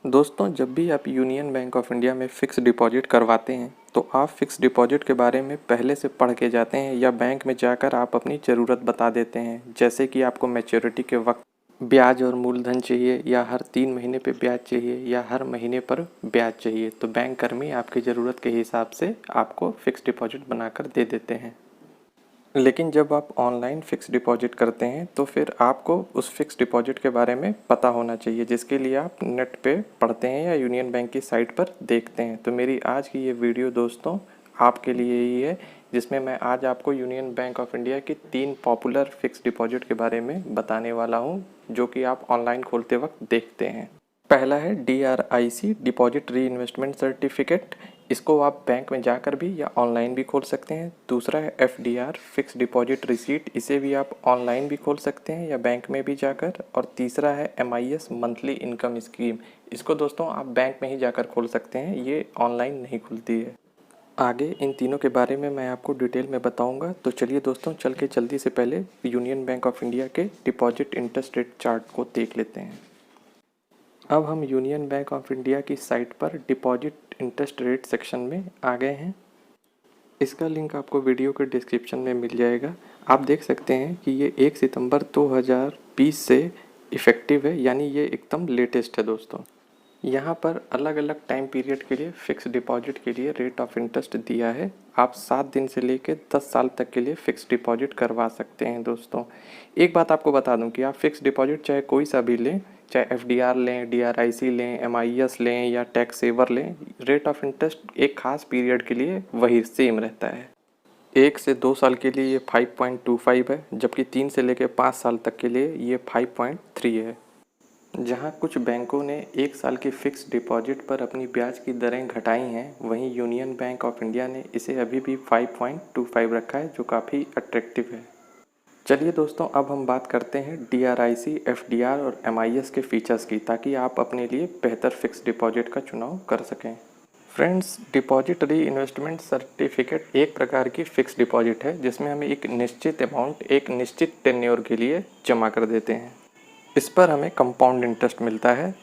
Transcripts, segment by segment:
दोस्तों, जब भी आप यूनियन बैंक ऑफ इंडिया में फ़िक्स डिपॉज़िट करवाते हैं तो आप फ़िक्स डिपॉज़िट के बारे में पहले से पढ़ के जाते हैं या बैंक में जाकर आप अपनी ज़रूरत बता देते हैं। जैसे कि आपको मैच्योरिटी के वक्त ब्याज और मूलधन चाहिए, या हर 3 महीने पे ब्याज चाहिए, या हर महीने पर ब्याज चाहिए, तो बैंक कर्मी आपकी ज़रूरत के हिसाब से आपको फ़िक्स डिपॉज़िट बनाकर दे देते हैं। लेकिन जब आप ऑनलाइन फ़िक्स डिपॉज़िट करते हैं तो फिर आपको उस फ़िक्स डिपॉज़िट के बारे में पता होना चाहिए, जिसके लिए आप नेट पे पढ़ते हैं या यूनियन बैंक की साइट पर देखते हैं। तो मेरी आज की ये वीडियो दोस्तों आपके लिए ही है, जिसमें मैं आज आपको यूनियन बैंक ऑफ इंडिया की 3 पॉपुलर फ़िक्स डिपॉज़िट के बारे में बताने वाला हूँ, जो कि आप ऑनलाइन खोलते वक्त देखते हैं। पहला है DRIC, डिपॉजिट री इन्वेस्टमेंट सर्टिफिकेट। इसको आप बैंक में जाकर भी या ऑनलाइन भी खोल सकते हैं। दूसरा है FDR, फिक्स डिपॉजिट रिसीट। इसे भी आप ऑनलाइन भी खोल सकते हैं या बैंक में भी जाकर। और तीसरा है MIS, मंथली इनकम स्कीम। इसको दोस्तों आप बैंक में ही जाकर खोल सकते हैं, ये ऑनलाइन नहीं खुलती है। आगे इन तीनों के बारे में मैं आपको डिटेल में बताऊंगा। तो चलिए दोस्तों, चल के जल्दी से पहले यूनियन बैंक ऑफ इंडिया के डिपॉजिट इंटरेस्ट रेट चार्ट को देख लेते हैं। अब हम यूनियन बैंक ऑफ इंडिया की साइट पर डिपॉजिट इंटरेस्ट रेट सेक्शन में आ गए हैं। इसका लिंक आपको वीडियो के डिस्क्रिप्शन में मिल जाएगा। आप देख सकते हैं कि ये 1 सितंबर 2020 से इफ़ेक्टिव है, यानी ये एकदम लेटेस्ट है दोस्तों। यहाँ पर अलग अलग टाइम पीरियड के लिए फ़िक्स डिपॉजिट के लिए रेट ऑफ इंटरेस्ट दिया है। आप 7 दिन से लेकर 10 साल तक के लिए फ़िक्स डिपॉजिट करवा सकते हैं दोस्तों। एक बात आपको बता दूं कि आप फ़िक्स डिपॉजिट चाहे कोई सा भी लें, चाहे FDR लें, DRIC लें, MIS लें या टैक्स सेवर लें, रेट ऑफ इंटरेस्ट एक ख़ास पीरियड के लिए वही सेम रहता है। 1 से 2 साल के लिए ये 5.25 है, जबकि 3 से लेकर 5 साल तक के लिए ये 5.3 है। जहां कुछ बैंकों ने 1 साल की फ़िक्स डिपॉजिट पर अपनी ब्याज की दरें घटाई हैं, वहीं यूनियन बैंक ऑफ इंडिया ने इसे अभी भी 5.25 रखा है, जो काफ़ी अट्रैक्टिव है। चलिए दोस्तों, अब हम बात करते हैं DRIC, FDR और MIS के फीचर्स की, ताकि आप अपने लिए बेहतर फ़िक्स डिपॉजिट का चुनाव कर सकें। फ्रेंड्स, डिपॉजिट री इन्वेस्टमेंट सर्टिफिकेट एक प्रकार की फ़िक्स डिपॉजिट है, जिसमें हम एक निश्चित अमाउंट एक निश्चित टेन्योर के लिए जमा कर देते हैं। इस पर हमें कंपाउंड इंटरेस्ट मिलता है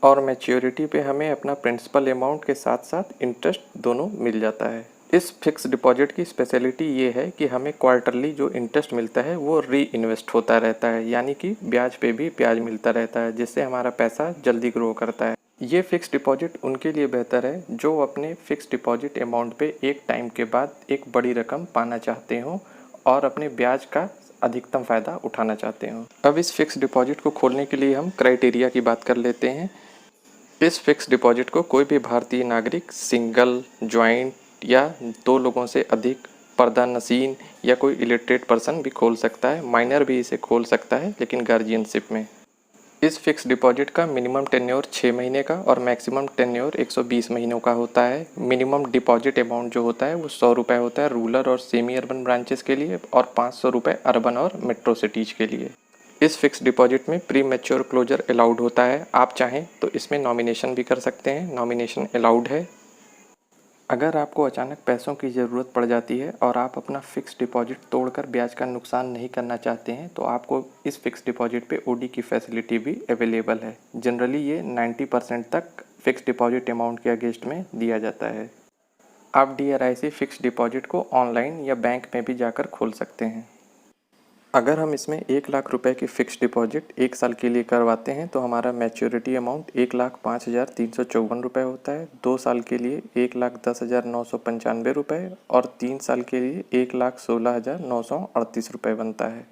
और मैच्योरिटी पे हमें अपना प्रिंसिपल अमाउंट के साथ साथ इंटरेस्ट दोनों मिल जाता है। इस फिक्स डिपॉजिट की स्पेशलिटी ये है कि हमें क्वार्टरली जो इंटरेस्ट मिलता है वो री इन्वेस्ट होता रहता है, यानी कि ब्याज पे भी ब्याज मिलता रहता है, जिससे हमारा पैसा जल्दी ग्रो करता है। ये फिक्स डिपॉजिट उनके लिए बेहतर है जो अपने फिक्स डिपॉजिट अमाउंट पे एक टाइम के बाद एक बड़ी रकम पाना चाहते हों और अपने ब्याज का अधिकतम फ़ायदा उठाना चाहते हो। अब इस फिक्स डिपॉजिट को खोलने के लिए हम क्राइटेरिया की बात कर लेते हैं। इस फिक्स डिपॉजिट को कोई भी भारतीय नागरिक सिंगल, ज्वाइंट या 2 लोगों से अधिक, पर्दानशीन या कोई इलिटरेट पर्सन भी खोल सकता है। माइनर भी इसे खोल सकता है, लेकिन गार्जियनशिप में। इस फिक्स डिपॉजिट का मिनिमम टेन्योर 6 महीने का और मैक्सिमम टेन्योर 120 महीनों का होता है। मिनिमम डिपॉजिट अमाउंट जो होता है वो 100 रुपये होता है रूरल और सेमी अर्बन ब्रांचेस के लिए, और 500 रुपये अर्बन और मेट्रो सिटीज के लिए। इस फिक्स डिपॉजिट में प्री मैच्योर क्लोजर अलाउड होता है। आप चाहें तो इसमें नॉमिनेशन भी कर सकते हैं, नॉमिनेशन अलाउड है। अगर आपको अचानक पैसों की ज़रूरत पड़ जाती है और आप अपना फ़िक्स डिपॉजिट तोड़कर ब्याज का नुकसान नहीं करना चाहते हैं, तो आपको इस फ़िक्स डिपॉजिट पे OD की फैसिलिटी भी अवेलेबल है। जनरली ये 90% तक फ़िक्स डिपॉजिट अमाउंट के अगेंस्ट में दिया जाता है। आप DRIC फ़िक्स डिपॉजिट को ऑनलाइन या बैंक में भी जाकर खोल सकते हैं। अगर हम इसमें 1 लाख रुपए की फ़िक्स डिपॉजिट 1 साल के लिए करवाते हैं तो हमारा मैच्योरिटी अमाउंट 1,05,354 रुपये होता है। 2 साल के लिए 1,10,995 रुपये और 3 साल के लिए 1,16,938 रुपये बनता है।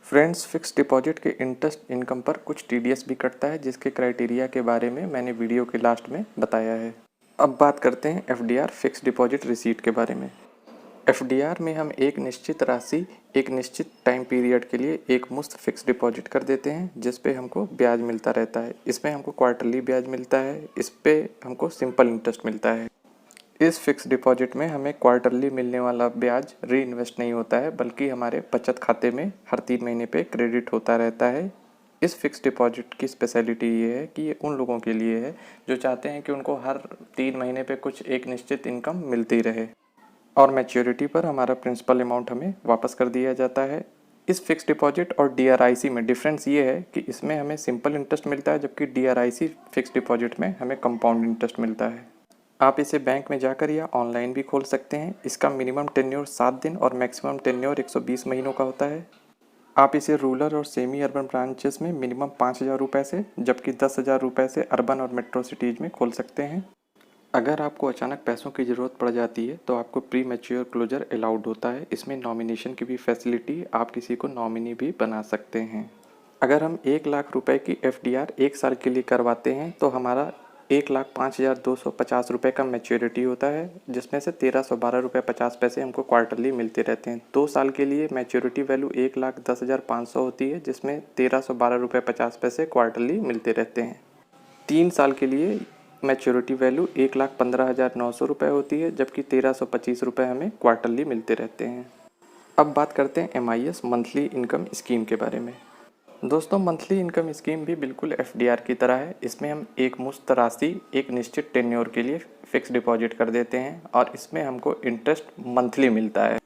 फ्रेंड्स, फिक्स डिपॉजिट के इंटरेस्ट इनकम पर कुछ TDS भी कटता है, जिसके क्राइटेरिया के बारे में मैंने वीडियो के लास्ट में बताया है। अब बात करते हैं FDR, फिक्स डिपॉजिट रिसीट के बारे में। FDR में हम एक निश्चित राशि एक निश्चित टाइम पीरियड के लिए एक मुश्त फिक्स डिपॉजिट कर देते हैं, जिस पे हमको ब्याज मिलता रहता है। इसमें हमको क्वार्टरली ब्याज मिलता है, इस पे हमको सिंपल इंटरेस्ट मिलता है। इस फिक्स डिपॉजिट में हमें क्वार्टरली मिलने वाला ब्याज री इन्वेस्ट नहीं होता है, बल्कि हमारे बचत खाते में हर 3 महीने पे क्रेडिट होता रहता है। इस फिक्स डिपॉजिट की स्पेशलिटी ये है कि ये उन लोगों के लिए है जो चाहते हैं कि उनको हर 3 महीने पे कुछ एक निश्चित इनकम मिलती रहे, और मैच्योरिटी पर हमारा प्रिंसिपल अमाउंट हमें वापस कर दिया जाता है। इस फिक्स डिपॉजिट और DRIC में डिफरेंस ये है कि इसमें हमें सिंपल इंटरेस्ट मिलता है, जबकि DRIC फिक्स डिपॉजिट में हमें कंपाउंड इंटरेस्ट मिलता है। आप इसे बैंक में जाकर या ऑनलाइन भी खोल सकते हैं। इसका मिनिमम टेन्योर 7 दिन और मैक्सिमम टेन्योर 120 महीनों का होता है। आप इसे रूरल और सेमी अर्बन ब्रांचेस में मिनिमम 5,000 रुपये से, जबकि 10,000 रुपये से अर्बन और मेट्रो सिटीज़ में खोल सकते हैं। अगर आपको अचानक पैसों की ज़रूरत पड़ जाती है तो आपको प्री मैच्योर क्लोजर अलाउड होता है। इसमें नॉमिनेशन की भी फैसिलिटी, आप किसी को नॉमिनी भी बना सकते हैं। अगर हम 1,00,000 रुपये की FDR 1 साल के लिए करवाते हैं तो हमारा 1,05,250 रुपये का मैच्योरिटी होता है, जिसमें से 1,312 रुपये 50 पैसे हमको क्वार्टरली मिलते रहते हैं। 2 साल के लिए मैच्योरिटी वैल्यू 1,10,500 होती है, जिसमें 1,312 रुपये 50 पैसे क्वार्टरली मिलते रहते हैं। 3 साल के लिए मैच्योरिटी वैल्यू 1,15,900 रुपये होती है, जबकि 1,325 रुपये हमें क्वार्टरली मिलते रहते हैं। अब बात करते हैं MIS मंथली इनकम स्कीम के बारे में। दोस्तों, मंथली इनकम स्कीम भी बिल्कुल FDR की तरह है। इसमें हम एक मुश्त राशि एक निश्चित टेन्योर के लिए फ़िक्स डिपॉजिट कर देते हैं और इसमें हमको इंटरेस्ट मंथली मिलता है,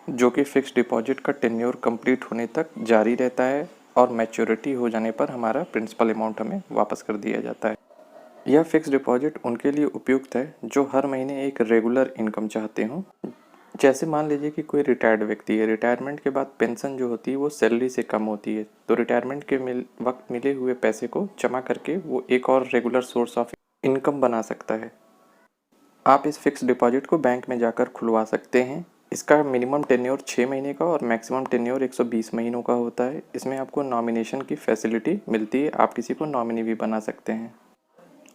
जो कि फ़िक्स डिपॉजिट का टेन्योर कंप्लीट होने तक जारी रहता है और मैच्योरिटी हो जाने पर हमारा प्रिंसिपल अमाउंट हमें वापस कर दिया जाता है। यह फ़िक्स डिपॉजिट उनके लिए उपयुक्त है जो हर महीने एक रेगुलर इनकम चाहते हों। जैसे मान लीजिए कि कोई रिटायर्ड व्यक्ति है, रिटायरमेंट के बाद पेंशन जो होती है वो सैलरी से कम होती है, तो रिटायरमेंट के वक्त मिले हुए पैसे को जमा करके वो एक और रेगुलर सोर्स ऑफ इनकम बना सकता है। आप इस फिक्स डिपॉजिट को बैंक में जाकर खुलवा सकते हैं। इसका मिनिमम टेन्योर 6 महीने का और मैक्सिमम टेन्योर 120 महीनों का होता है। इसमें आपको नॉमिनेशन की फैसिलिटी मिलती है, आप किसी को नॉमिनी भी बना सकते हैं।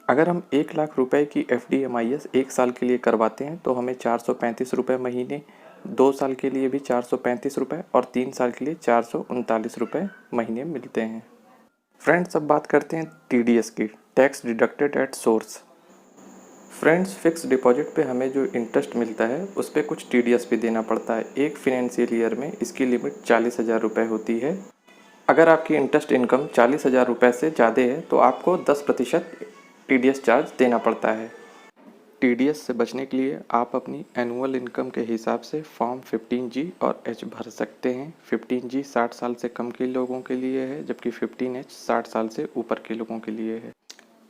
अगर हम 1,00,000 रुपये की FD MIS 1 साल के लिए करवाते हैं तो हमें 435 रुपये महीने, 2 साल के लिए भी 435 रुपये और 3 साल के लिए 439 रुपये महीने मिलते हैं। फ्रेंड्स, अब बात करते हैं TDS की, tax deducted at source. Friends, fix deposit पे हमें जो इंटरेस्ट मिलता है उस पर कुछ TDS भी देना पड़ता है। एक फिनेंशियल ईयर में इसकी लिमिट 40,000 रुपये होती है। अगर आपकी इंटरेस्ट इनकम 40,000 रुपये से ज़्यादा है तो आपको 10% TDS चार्ज देना पड़ता है। TDS से बचने के लिए आप अपनी एनुअल इनकम के हिसाब से फॉर्म 15G और H भर सकते हैं। 15G 60 साल से कम के लोगों के लिए है, जबकि 15H 60 साल से ऊपर के लोगों के लिए है।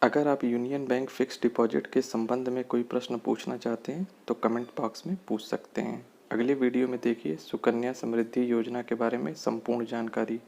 अगर आप यूनियन बैंक फिक्स डिपॉजिट के संबंध में कोई प्रश्न पूछना चाहते हैं तो कमेंट बॉक्स में पूछ सकते हैं। अगले वीडियो में देखिए सुकन्या समृद्धि योजना के बारे में संपूर्ण जानकारी।